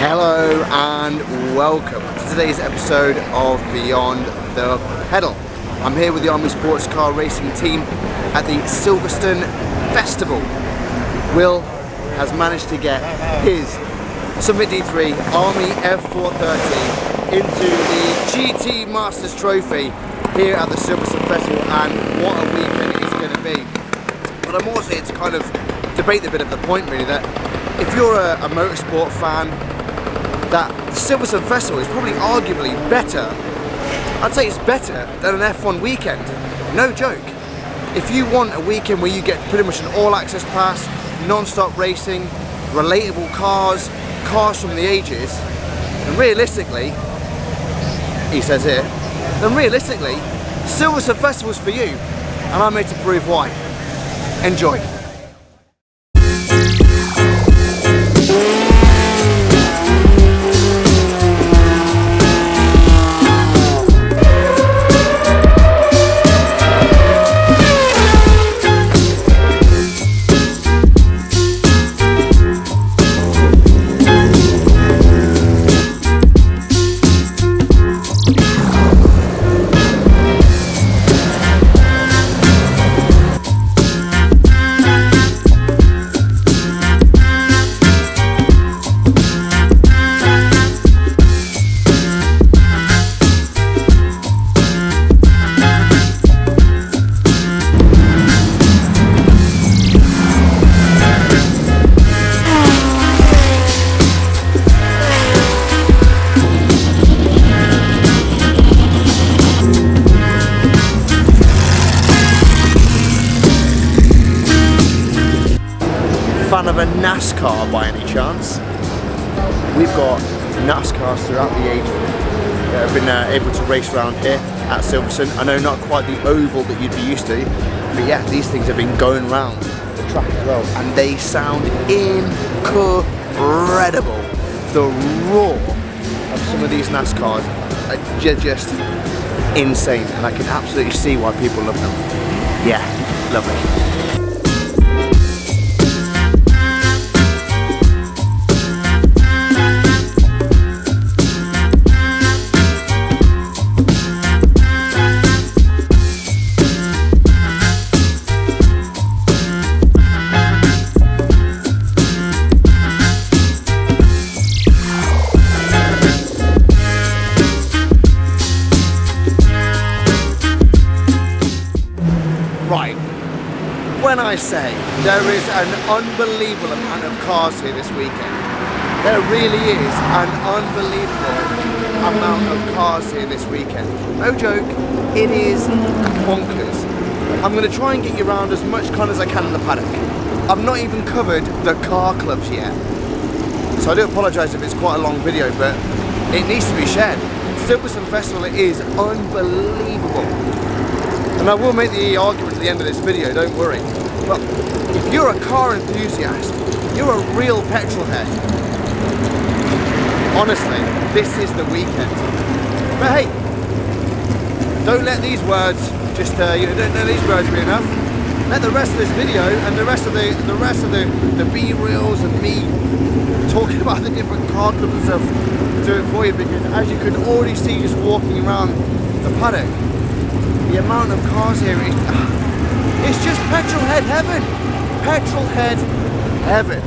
Hello and welcome to today's episode of Beyond the Pedal. I'm here with the Army Sports Car Racing team at the Silverstone Festival. Will has managed to get his Summit D3 Army F430 into the GT Masters Trophy here at the Silverstone Festival, and what a weekend it's going to be. But I'm also here to kind of debate a bit of the point really, that if you're a motorsport fan, that the Silverstone Festival is probably arguably better. I'd say it's better than an F1 weekend. No joke. If you want a weekend where you get pretty much an all-access pass, non-stop racing, relatable cars from the ages, and realistically, he says here, then realistically, Silverstone Festival's for you, and I'm here to prove why. Enjoy. Fan of a NASCAR by any chance? We've got NASCARs throughout the ages that have been able to race around here at Silverstone. I know not quite the oval that you'd be used to, but yeah, these things have been going around the track as well, and they sound incredible. The roar of some of these NASCARs are just insane, and I can absolutely see why people love them. Yeah, lovely. Right, when I say there is an unbelievable amount of cars here this weekend, there really is an unbelievable amount of cars here this weekend. No joke, it is bonkers. I'm going to try and get you around as much as I can in the paddock. I've not even covered the car clubs yet, so I do apologise if it's quite a long video, but it needs to be shared. Silverstone Festival is unbelievable. And I will make the argument at the end of this video, don't worry. But if you're a car enthusiast, you're a real petrol head. Honestly, this is the weekend. But hey, don't let these words don't let these words be enough. Let the rest of this video and the rest of the B-reels and me talking about the different car clubs and stuff do it for you, because as you can already see just walking around the paddock, the amount of cars here, it's just petrol head heaven. Petrol head heaven.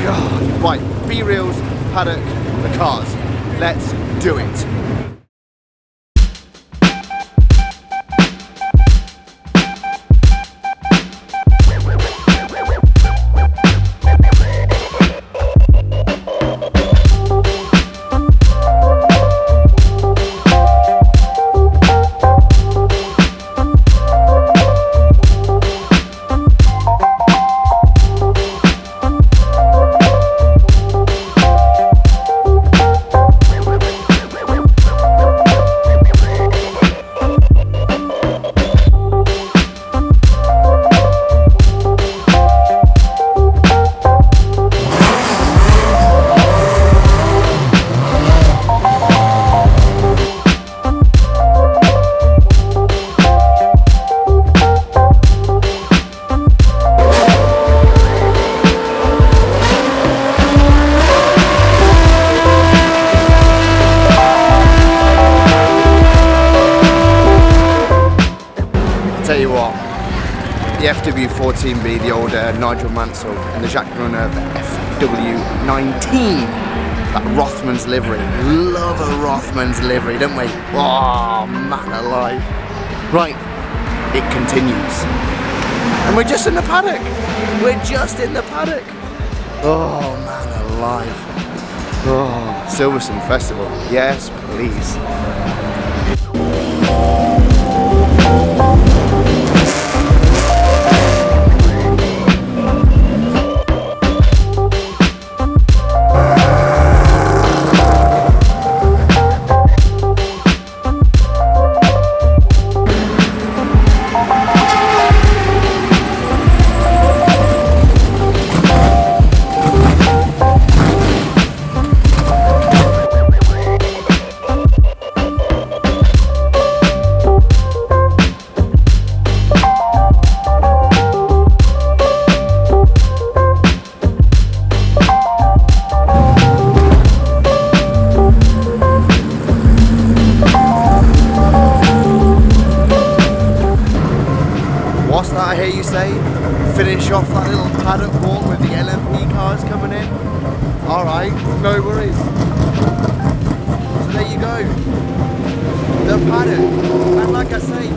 God. Right, B-reels, paddock, the cars. Let's do it. 14B, the old Nigel Mansell, and the Jacques Brunner, the FW19. That Rothman's livery. Love a Rothman's livery, don't we? Oh, man alive. Right, it continues. And we're just in the paddock. We're just in the paddock. Oh, man alive. Oh, Silverstone Festival. Yes, please. What's that I hear you say? Finish off that little paddock walk with the LMP cars coming in? Alright, no worries. So there you go. The paddock. And like I say,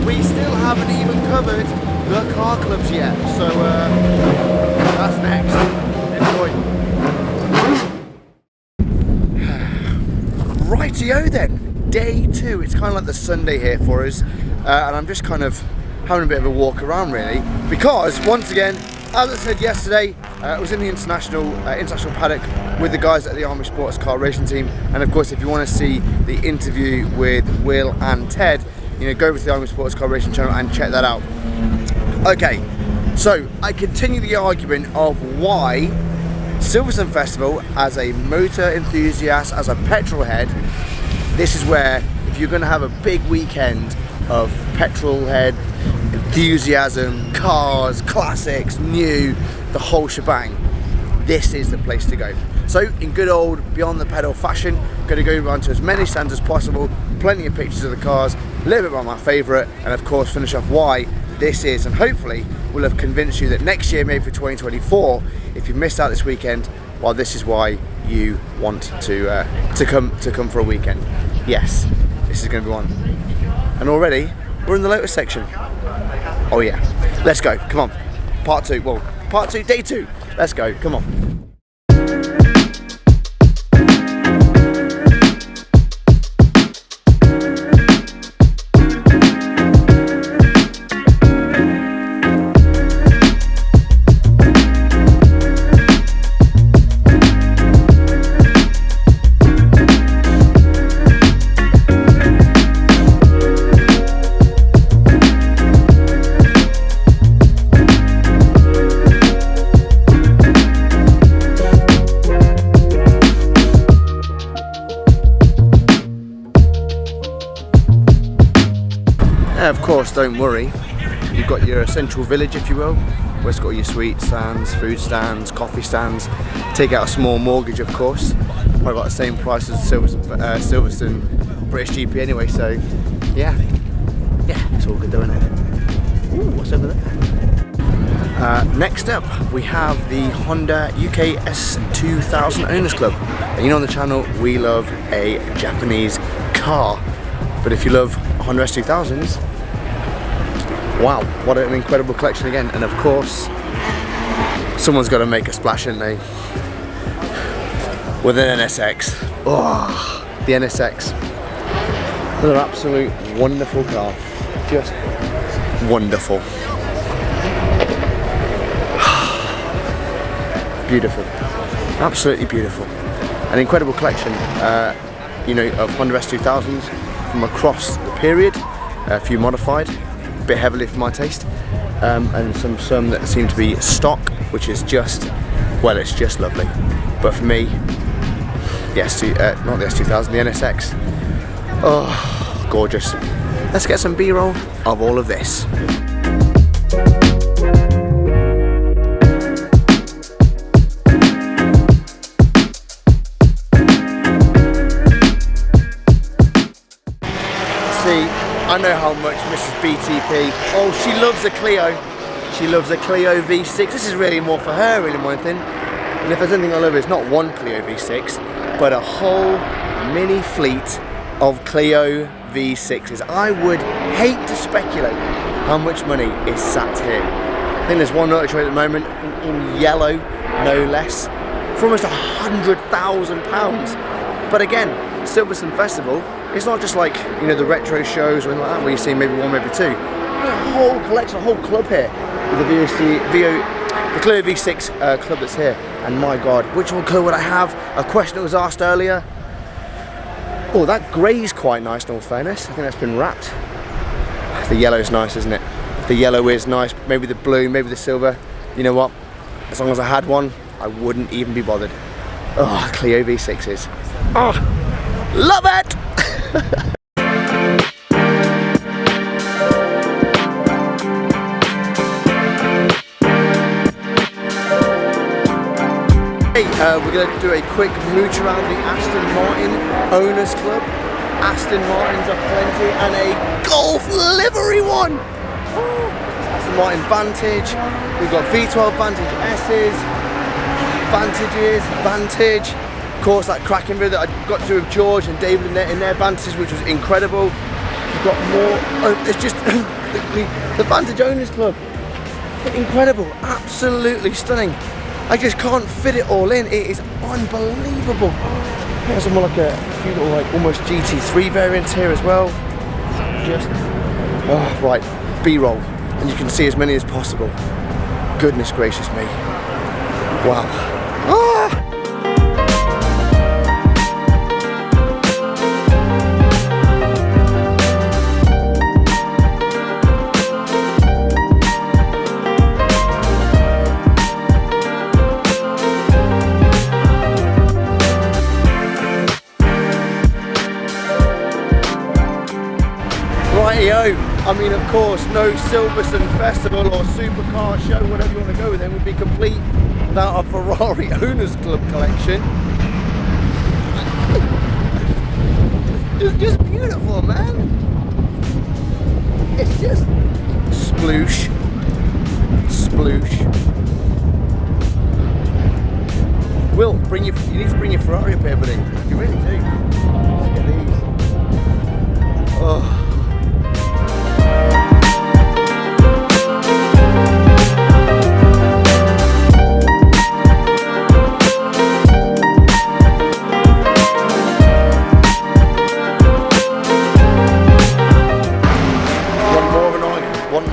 we still haven't even covered the car clubs yet. So that's next. Enjoy. Rightio then. Day 2. It's kind of like the Sunday here for us. And I'm just kind of having a bit of a walk around really, because once again, as I said yesterday, I was in the international paddock with the guys at the Army Sports Car Racing Team, and of course if you want to see the interview with Will and Ted, you know, go over to the Army Sports Car Racing channel and check that out. Okay, so I continue the argument of why Silverstone Festival, as a motor enthusiast, as a petrol head, this is where, if you're going to have a big weekend of petrol head enthusiasm, cars, classics, new, the whole shebang, this is the place to go. So in good old Beyond the Pedal fashion, I'm going to go around to as many stands as possible, plenty of pictures of the cars, a little bit about my favourite, and of course finish off why this is, and hopefully will have convinced you that next year, maybe for 2024, if you missed out this weekend, well, this is why you want to come for a weekend. Yes, this is going to be one. And already we're in the Lotus section. Oh yeah, let's go, come on. Part 2, well, part 2, day 2. Let's go, come on. Of course, don't worry, you've got your central village, if you will, where it's got your sweet stands, food stands, coffee stands. Take out a small mortgage, of course, probably about the same price as Silverstone British GP anyway, so yeah, it's all good though, isn't it? Ooh, what's over there? Next up, we have the Honda UK S2000 Owners Club. And you know, on the channel, we love a Japanese car, but if you love Honda S2000s, wow, what an incredible collection again. And of course, someone's got to make a splash, ain't they? With an NSX. Oh, the NSX. Another absolute wonderful car. Just wonderful. Beautiful. Absolutely beautiful. An incredible collection, you know, of Honda S2000s from across the period. A few modified, a bit heavily for my taste, and some that seem to be stock, which is just, well, it's just lovely. But for me, the not the S2000, the NSX. Oh, gorgeous. Let's get some B-roll of all of this. See, I know how much Mrs. BTP, oh, she loves a Clio. She loves a Clio V6. This is really more for her, really more than anything. And if there's anything I love, it's not one Clio V6, but a whole mini fleet of Clio V6s. I would hate to speculate how much money is sat here. I think there's one motor trade at the moment in yellow, no less, for almost £100,000. But again, Silverstone Festival, it's not just like, you know, the retro shows or anything like that where you see maybe one, maybe two. A whole collection, a whole club here with the the Clio V6 club that's here. And my God, which one colour would I have? A question that was asked earlier. Oh, that grey's quite nice in all fairness. I think that's been wrapped. The yellow's nice, isn't it? The yellow is nice, maybe the blue, maybe the silver. You know what? As long as I had one, I wouldn't even be bothered. Oh, Clio V6s. Oh, love it! Hey, we're going to do a quick mooch around the Aston Martin Owners Club. Aston Martins are plenty, and a Golf livery one! Aston Martin Vantage, we've got V12 Vantage S's, Vantages, Vantage, of course that cracking video that I got to do with George and David in their Vantages, which was incredible. We've got more, it's just the Vantage Owners Club, incredible, absolutely stunning. I just can't fit it all in, it is unbelievable. There's more like a few little like almost GT3 variants here as well. Just, oh, right, B-roll. And you can see as many as possible. Goodness gracious me. Wow. Ah! Rightio. I mean, of course, no Silverstone Festival or supercar show, whatever you want to go with, it would be complete without a Ferrari Owners Club collection. It's just beautiful, man. It's just sploosh, sploosh. Will, you need to bring your Ferrari up here, buddy. You really do. Look at these. Oh.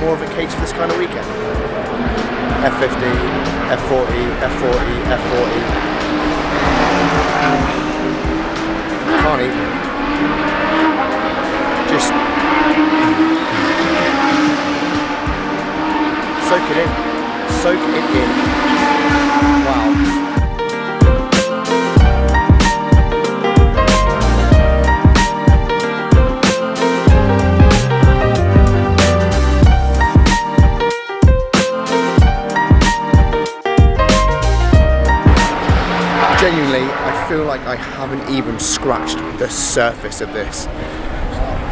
More of a case for this kind of weekend. F50, F40, F40, F40. Can't even. Just soak it in. Soak it in. Wow. Genuinely, I feel like I haven't even scratched the surface of this.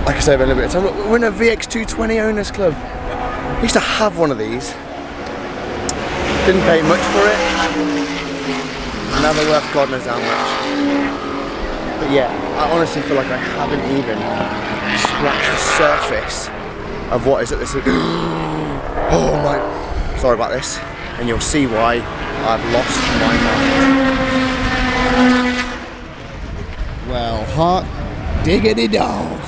Like I said, a little bit of time. We're in a VX220 Owners Club. I used to have one of these. Didn't pay much for it. Now they're worth God knows how much. But yeah, I honestly feel like I haven't even scratched the surface of what is at this. Oh my! Sorry about this, and you'll see why I've lost my mind. Well, hot diggity dog.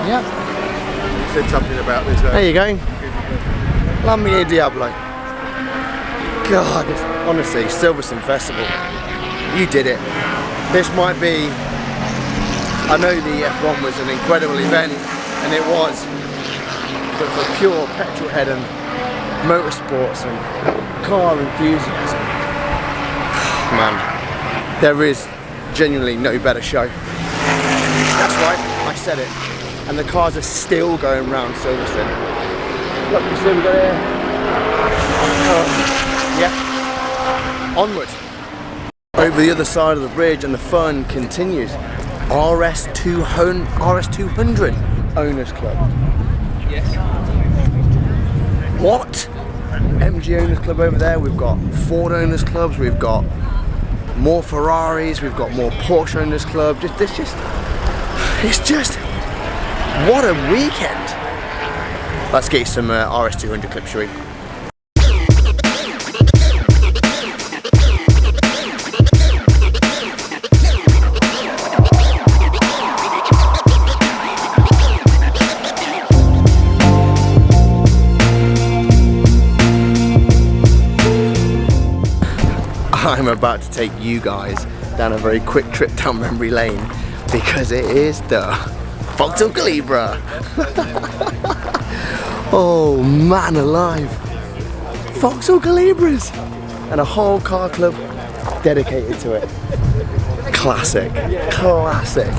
Yep. Said something about this. There you go. La mia Diablo. God, honestly, Silverstone Festival. You did it. This might be. I know the F1 was an incredible event, and it was. But for pure petrol head and motorsports and car enthusiasm, man, there is genuinely no better show. That's right, I said it. And the cars are still going round Silverstone. Look, you see we got here. Yeah, onward. Over the other side of the bridge and the fun continues. RS200 Owners Club. Yes. What? MG Owners Club over there. We've got Ford Owners Clubs. We've got more Ferraris. We've got more Porsche Owners Club. It's just what a weekend. Let's get you some RS200 clips, shall we? I'm about to take you guys down a very quick trip down memory lane because it is the Vauxhall Calibra. Oh man alive, Vauxhall Calibras and a whole car club dedicated to it. Classic, classic.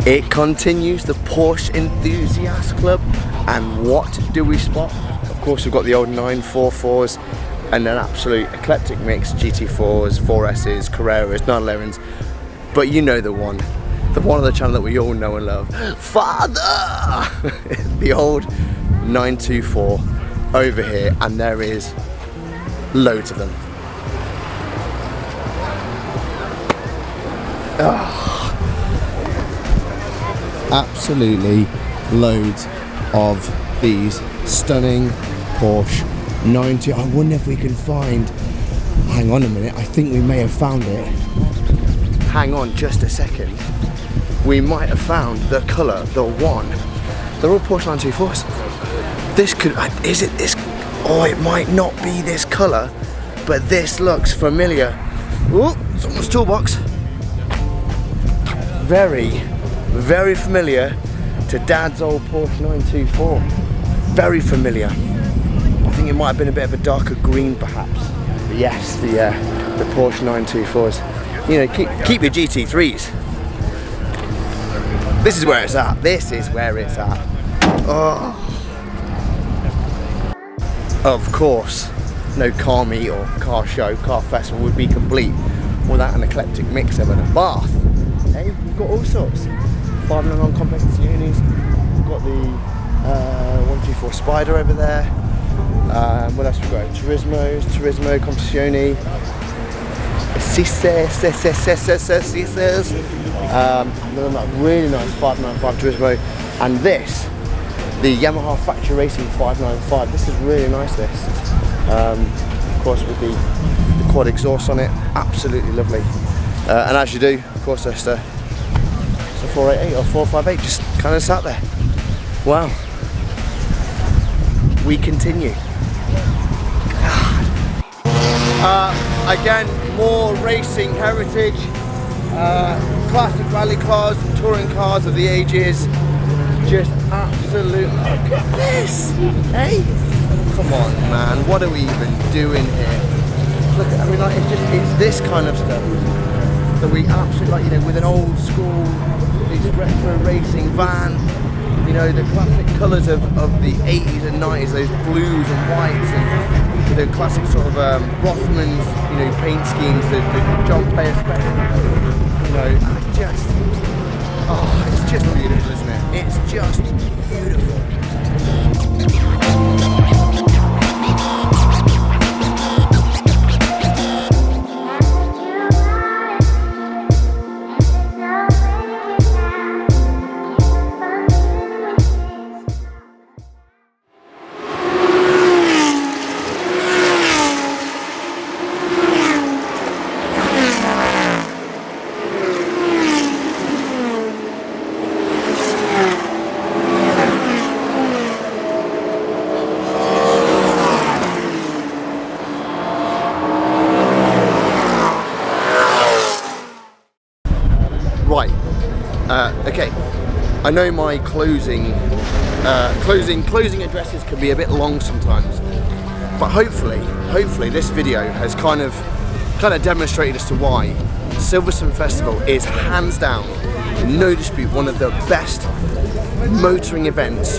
It continues, the Porsche Enthusiast Club, and what do we spot? Of course we've got the old 944s and an absolute eclectic mix, GT4s, 4Ss, Carreras, 911s, but you know the one on the channel that we all know and love, Father! The old 924 over here, and there is loads of them. Absolutely loads of these stunning Porsche 90. I wonder if we can find, hang on a minute, I think we may have found it. Hang on just a second. We might have found the colour, the one. They're all Porsche 924s. This could, is it this? Oh, it might not be this colour, but this looks familiar. Oh, someone's toolbox. Very familiar to Dad's old Porsche 924. Very familiar. I think it might have been a bit of a darker green perhaps. But yes, the Porsche 924s. You know, keep your GT3s. This is where it's at. This is where it's at. Oh. Of course, no car meet or car show, car festival would be complete without an eclectic mix of it. A Bath. Hey, we've got all sorts. 599 Competizioni, we've got the 124 Spider over there. What else we've got? Turismo, Competizioni, Cises. Another really nice 595 Turismo, and this, the Yamaha Factory Racing 595. This is really nice. This, of course, with the quad exhaust on it, absolutely lovely. And as you do, of course, there's a 488 or 458 just kind of sat there. Wow. We continue. Again, more racing heritage, classic rally cars, touring cars of the ages. Just absolute. Look at this. Hey, come on, man. What are we even doing here? Look, I mean, like it's this kind of stuff that we absolutely like. You know, with an old school, this retro racing van. You know, the classic colours of the 80s and 90s, those blues and whites, and the classic sort of Rothman's, you know, paint schemes, the John Player special. You know, it's just beautiful, isn't it? It's just beautiful. Okay, I know my closing addresses can be a bit long sometimes, but hopefully this video has kind of demonstrated as to why Silverstone Festival is hands down, no dispute, one of the best motoring events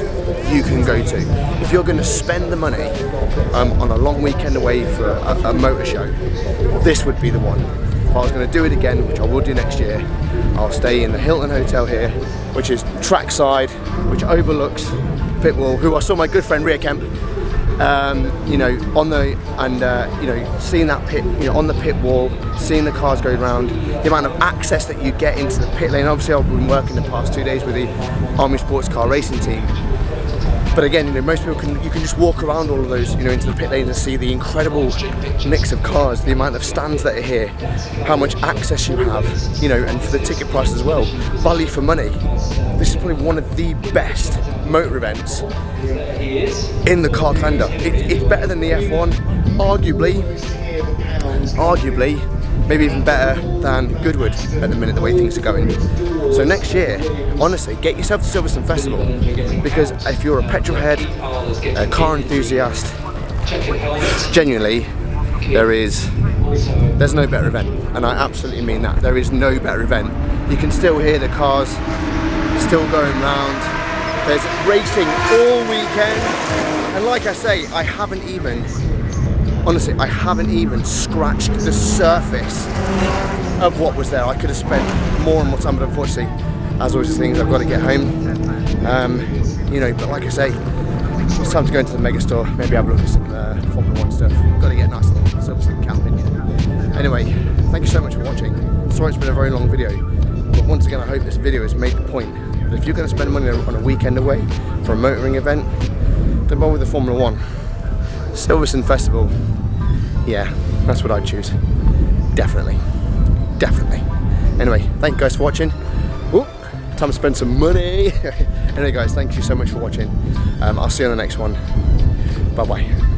you can go to. If you're going to spend the money on a long weekend away for a motor show, this would be the one. If I was going to do it again, which I will do next year, I'll stay in the Hilton Hotel here, which is trackside, which overlooks pit wall, who I saw my good friend Ria Kemp, you know, on the, you know, seeing that pit, you know, on the pit wall, seeing the cars go around, the amount of access that you get into the pit lane. Obviously I've been working the past 2 days with the Army Sports Car Racing team, but again, you know, most people you can just walk around all of those, you know, into the pit lane and see the incredible mix of cars, the amount of stands that are here, how much access you have, you know, and for the ticket price as well, value for money. This is probably one of the best motor events in the car calendar. It's better than the F1, arguably, maybe even better than Goodwood at the minute, the way things are going. So next year, honestly, get yourself to Silverstone Festival, because if you're a petrol head, a car enthusiast, genuinely, there's no better event, and I absolutely mean that. There is no better event. You can still hear the cars still going round. There's racing all weekend, and like I say, I haven't even scratched the surface of what was there. I could have spent more and more time, but unfortunately, as always, things I've got to get home. You know, but like I say, it's time to go into the mega store, maybe have a look at some Formula 1 stuff. Got to get a nice little Silverstone cap in here. Anyway, thank you so much for watching. Sorry it's been a very long video, but once again, I hope this video has made the point that if you're going to spend money on a weekend away for a motoring event, don't bother with the Formula 1. Silverstone Festival, yeah, that's what I'd choose. Definitely. Anyway, thank you guys for watching. Ooh, time to spend some money. Anyway guys, thank you so much for watching. I'll see you on the next one. Bye bye.